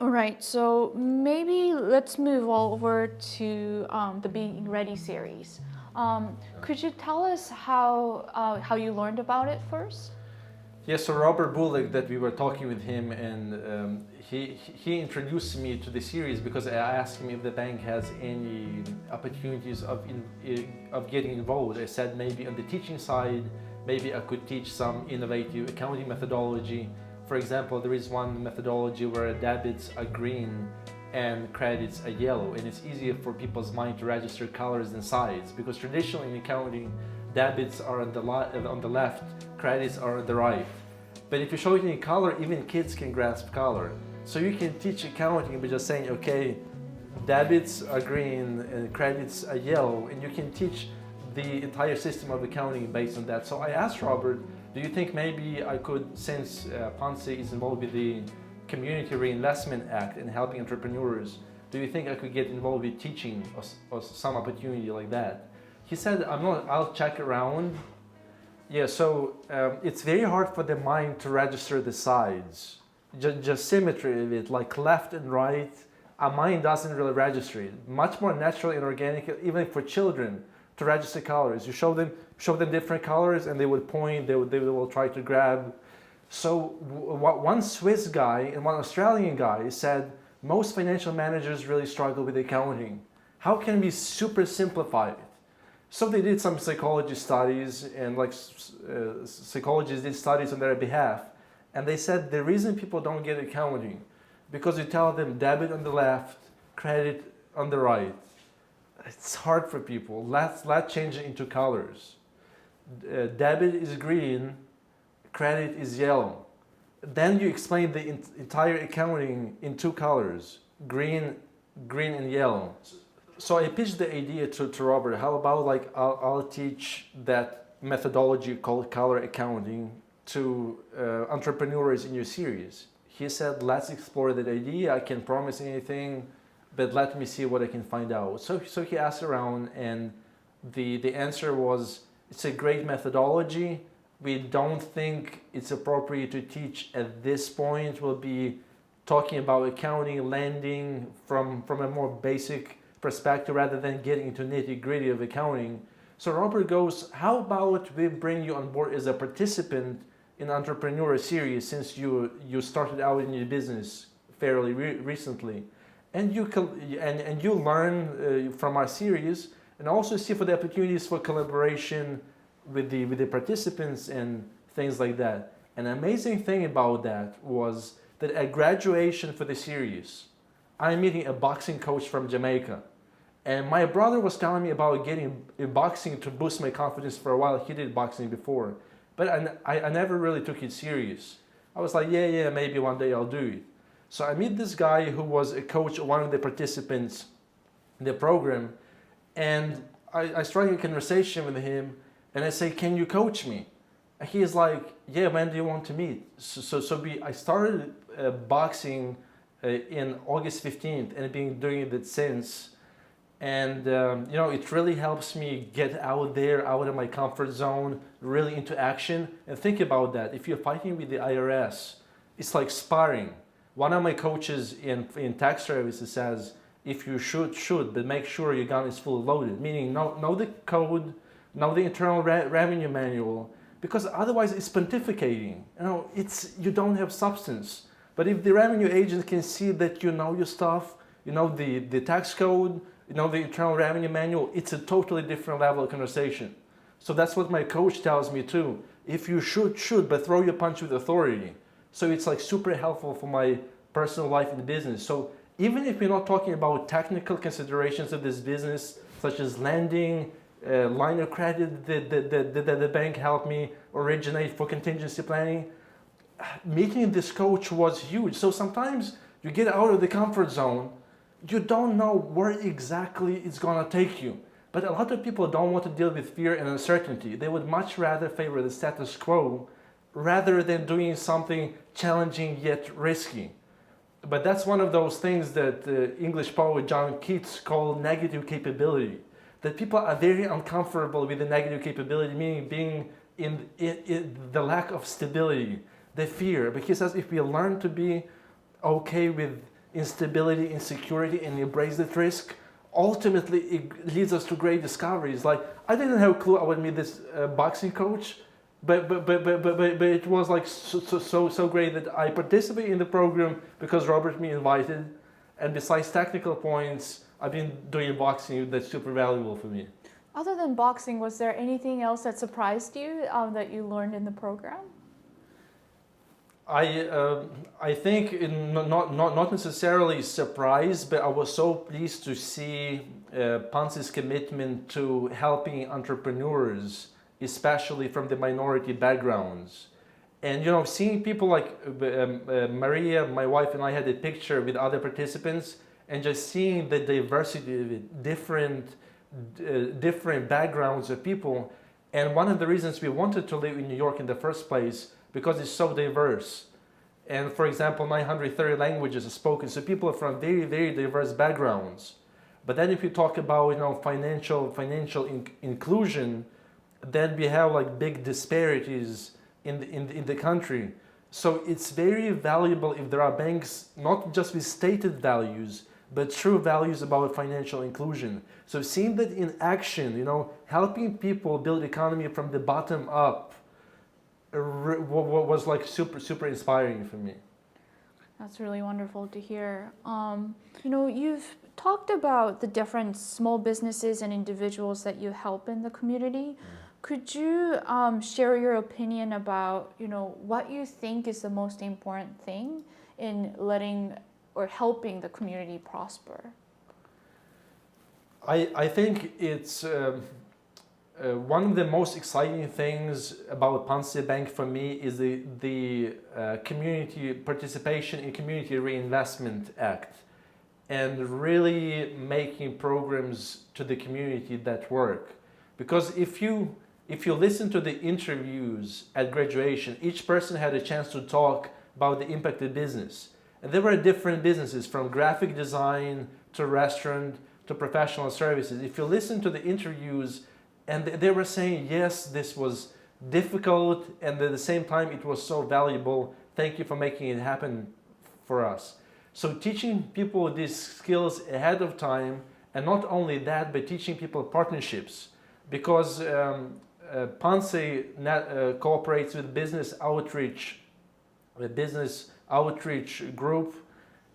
All right, so maybe let's move over to the Being Ready series. Could you tell us how you learned about it first? Yes, so Robert Bullock, that we were talking with him, and he introduced me to the series because I asked him if the bank has any opportunities of getting involved. I said maybe on the teaching side, maybe I could teach some innovative accounting methodology. For example, there is one methodology where debits are green and credits are yellow, and it's easier for people's mind to register colors than sides, because traditionally in accounting, debits are on the left, credits are on the right. But if you show it in color, even kids can grasp color. So you can teach accounting by just saying, okay, debits are green and credits are yellow, and you can teach the entire system of accounting based on that. So I asked Robert, do you think maybe I could, since Ponce is involved with the Community Reinvestment Act and helping entrepreneurs, do you think I could get involved with teaching or some opportunity like that? He said, I'll check around. Yeah, so it's very hard for the mind to register the sides. Just symmetry of it, like left and right, our mind doesn't really register it. Much more natural and organic, even for children, to register colors. You show them different colors and they would point, they will try to grab. So one Swiss guy and one Australian guy said, most financial managers really struggle with accounting. How can we super simplify it? So they did some psychology studies, and psychologists did studies on their behalf. And they said the reason people don't get accounting, because you tell them debit on the left, credit on the right. It's hard for people. Let's change it into colors. Debit is green, credit is yellow. Then you explain the entire accounting in two colors, green and yellow. So I pitched the idea to Robert, how about I'll teach that methodology called color accounting to entrepreneurs in your series. He said, let's explore that idea. I can't promise anything, but let me see what I can find out. So he asked around, and the answer was, it's a great methodology. We don't think it's appropriate to teach at this point. We'll be talking about accounting, lending from a more basic perspective rather than getting into nitty-gritty of accounting. So Robert goes, how about we bring you on board as a participant in Entrepreneur Series, since you started out in your business fairly recently, and you learn from our series, and also see for the opportunities for collaboration with the participants and things like that. An amazing thing about that was that at graduation for the series, I'm meeting a boxing coach from Jamaica. And my brother was telling me about getting in boxing to boost my confidence for a while. He did boxing before, but I never really took it serious. I was like, yeah, maybe one day I'll do it. So I meet this guy who was a coach, one of the participants in the program, and I strike a conversation with him, and I say, can you coach me? And he is like, yeah, when do you want to meet? I started boxing in August 15th, and I've been doing it since. And it really helps me get out there, out of my comfort zone, really into action. And think about that. If you're fighting with the IRS, it's like sparring. One of my coaches in tax services says, if you shoot, but make sure your gun is fully loaded. Meaning, know the code, know the internal revenue manual, because otherwise it's pontificating. You don't have substance. But if the revenue agent can see that you know your stuff, you know the tax code, you know the internal revenue manual, it's a totally different level of conversation. So that's what my coach tells me too. If you shoot, but throw your punch with authority. So it's like super helpful for my personal life and business. So even if we're not talking about technical considerations of this business, such as lending, line of credit that the bank helped me originate for contingency planning, meeting this coach was huge. So sometimes you get out of the comfort zone, you don't know where exactly it's gonna take you. But a lot of people don't want to deal with fear and uncertainty. They would much rather favor the status quo rather than doing something challenging yet risky. But that's one of those things that English poet John Keats called negative capability. That people are very uncomfortable with the negative capability, meaning being in the lack of stability, the fear. But he says if we learn to be okay with instability, insecurity, and embrace that risk, ultimately it leads us to great discoveries. Like, I didn't have a clue I would meet this boxing coach, but it was like so great that I participated in the program because Robert me invited, and besides technical points, I've been doing boxing that's super valuable for me. Other than boxing, was there anything else that surprised you that you learned in the program? I think not necessarily surprised, but I was so pleased to see Ponce's commitment to helping entrepreneurs, especially from the minority backgrounds. And you know, seeing people like Maria, my wife, and I had a picture with other participants, and just seeing the diversity of different backgrounds of people. And one of the reasons we wanted to live in New York in the first place, because it's so diverse. And for example, 930 languages are spoken, so people are from very diverse backgrounds. But then if you talk about, you know, financial inclusion, then we have like big disparities in the country. So it's very valuable if there are banks not just with stated values, but true values about financial inclusion. So seeing that in action, you know, helping people build economy from the bottom up was like super inspiring for me. That's really wonderful to hear. You know, you've talked about the different small businesses and individuals that you help in the community. Could you share your opinion about, you know, what you think is the most important thing in letting or helping the community prosper? I think it's one of the most exciting things about Ponce Bank for me is the community participation in Community Reinvestment Act, and really making programs to the community that work. Because if you listen to the interviews at graduation, each person had a chance to talk about the impact of business. And there were different businesses, from graphic design to restaurant to professional services. If you listen to the interviews, and they were saying, yes, this was difficult, and at the same time it was so valuable. Thank you for making it happen for us. So teaching people these skills ahead of time, and not only that, but teaching people partnerships. Because Ponce cooperates with business outreach group,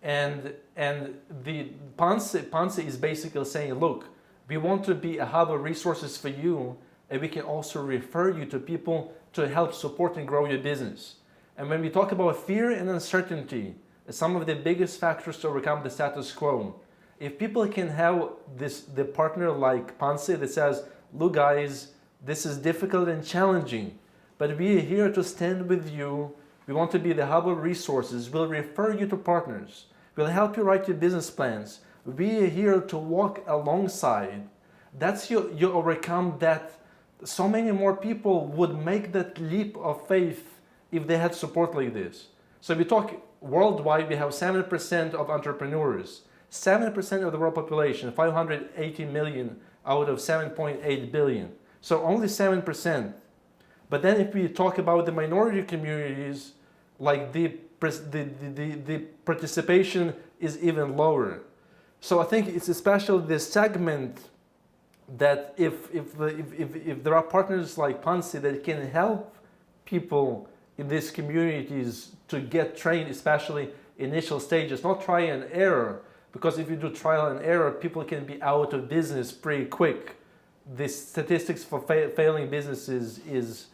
and the Ponce is basically saying, look, we want to be a hub of resources for you, and we can also refer you to people to help support and grow your business. And when we talk about fear and uncertainty, some of the biggest factors to overcome the status quo. If people can have the partner like Ponce that says, look guys, this is difficult and challenging, but we are here to stand with you. We want to be the hub of resources. We'll refer you to partners. We'll help you write your business plans. We are here to walk alongside. That's you overcome that. So many more people would make that leap of faith if they had support like this. So we talk worldwide, we have 7% of entrepreneurs. 7% of the world population, 580 million out of 7.8 billion. So only 7%. But then if we talk about the minority communities, like the participation is even lower. So I think it's especially this segment that if there are partners like Ponce that can help people in these communities to get trained, especially initial stages, not try and error, because if you do trial and error, people can be out of business pretty quick. The statistics for failing businesses is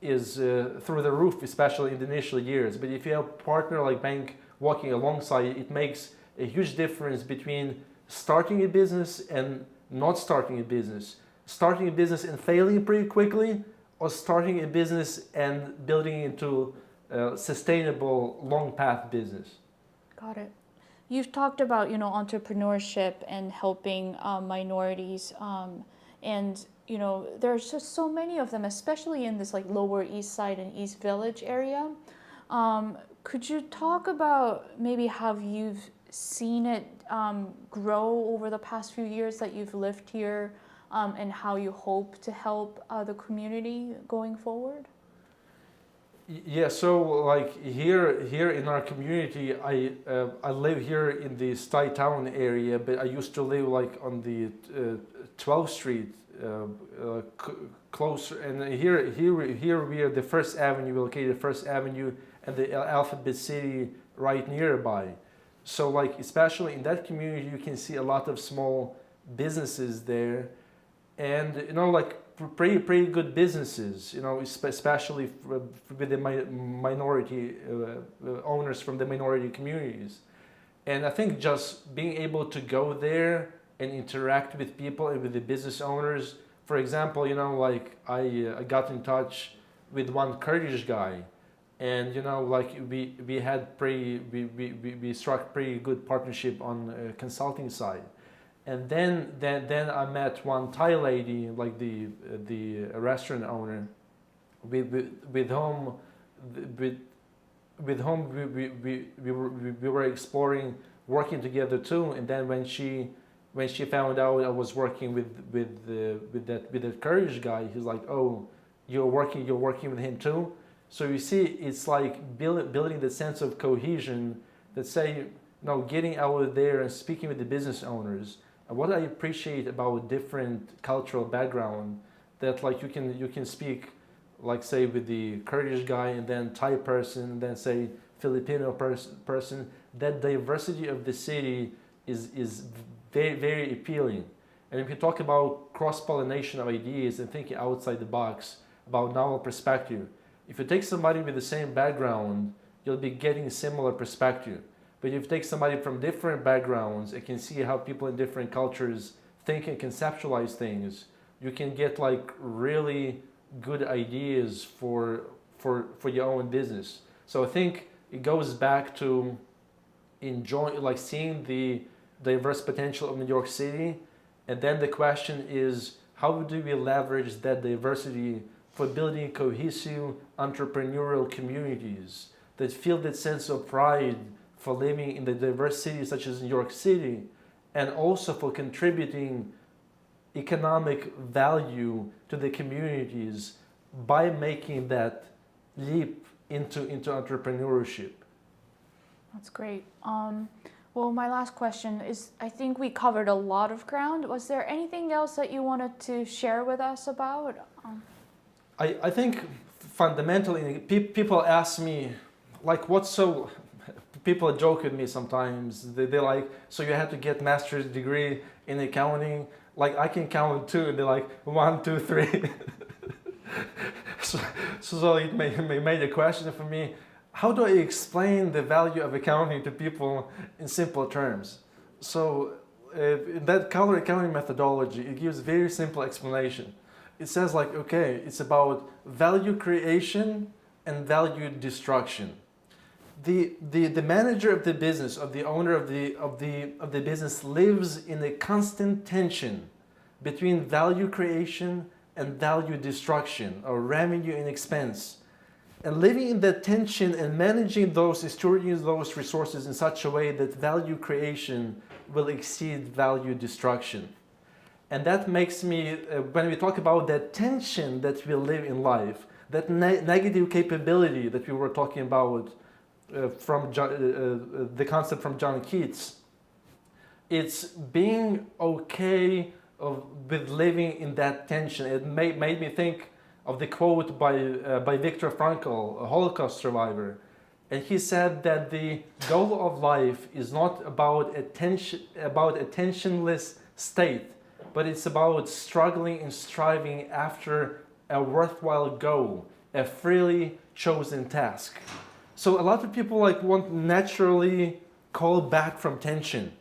through the roof, especially in the initial years. But if you have a partner like bank walking alongside, it makes a huge difference between starting a business and not starting a business. Starting a business and failing pretty quickly, or starting a business and building into a sustainable long path business. Got it. You've talked about, you know, entrepreneurship and helping minorities, and you know, there's just so many of them, especially in this like Lower East Side and East Village area. Could you talk about maybe how you've seen it grow over the past few years that you've lived here, and how you hope to help the community going forward? Yeah, so like here in our community, I live here in the Stuyt Town area, but I used to live like on the 12th Street, close. And here we are the First Avenue, we located First Avenue and the Alphabet City right nearby. So like especially in that community, you can see a lot of small businesses there, and you know like pretty good businesses, you know, especially with the minority owners from the minority communities. And I think just being able to go there and interact with people and with the business owners. For example, you know, like I got in touch with one Kurdish guy, and you know, like we struck pretty good partnership on consulting side. And then I met one Thai lady, like the restaurant owner, with whom we were exploring working together too. And then when she found out I was working with that Kurdish guy, he's like, oh, you're working with him too. So you see, it's like building the sense of cohesion that say, you know, getting out there and speaking with the business owners. And what I appreciate about different cultural background, that like you can speak, like say with the Kurdish guy and then Thai person, and then say Filipino person. That diversity of the city is very appealing. And if you talk about cross-pollination of ideas and thinking outside the box about novel perspective, if you take somebody with the same background, you'll be getting a similar perspective. But if you take somebody from different backgrounds and can see how people in different cultures think and conceptualize things, you can get like really good ideas for your own business. So I think it goes back to enjoying, like seeing the diverse potential of New York City. And then the question is, how do we leverage that diversity for building cohesive entrepreneurial communities that feel that sense of pride for living in the diverse cities such as New York City, and also for contributing economic value to the communities by making that leap into entrepreneurship. That's great. Well, my last question is, I think we covered a lot of ground. Was there anything else that you wanted to share with us about? I think fundamentally, people ask me, like, what's so... People joke with me sometimes. They're like, so you have to get master's degree in accounting? Like, I can count two, and they're like, 1, 2, 3. so it made a question for me. How do I explain the value of accounting to people in simple terms? So in that color accounting methodology, it gives very simple explanation. It says like, okay, it's about value creation and value destruction. The manager of the business, of the owner of the business, lives in a constant tension between value creation and value destruction, or revenue and expense. And living in that tension and managing those, stewarding those resources in such a way that value creation will exceed value destruction. And that makes me, when we talk about that tension that we live in life, that negative capability that we were talking about, from the concept from John Keats, it's being okay with living in that tension. It made me think of the quote by Viktor Frankl, a Holocaust survivor, and he said that the goal of life is not about a tensionless state, but it's about struggling and striving after a worthwhile goal, a freely chosen task. So a lot of people like want naturally call back from tension.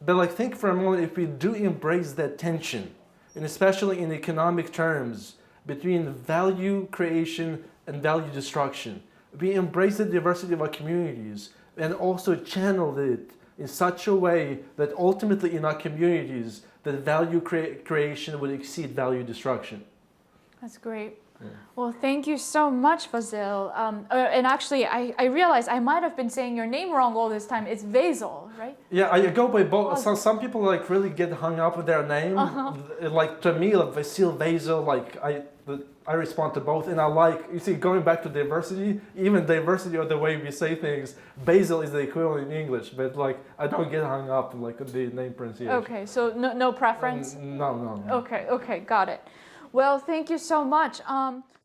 But like think for a moment, if we do embrace that tension, and especially in economic terms, between value creation and value destruction, we embrace the diversity of our communities and also channel it in such a way that ultimately in our communities, that value creation would exceed value destruction. That's great. Well, thank you so much, Vasyl. And actually, I realized I might have been saying your name wrong all this time. It's vasyl, right? Yeah, I go by both. So some people like really get hung up with their name. Like to me, like Vasyl, Vasyl, like I respond to both, and I like, you see, going back to diversity, even diversity of the way we say things, basil is the equivalent in English, but like I don't get hung up like on the name pronunciation. Okay, so no preference? No. Okay, got it. Well, thank you so much.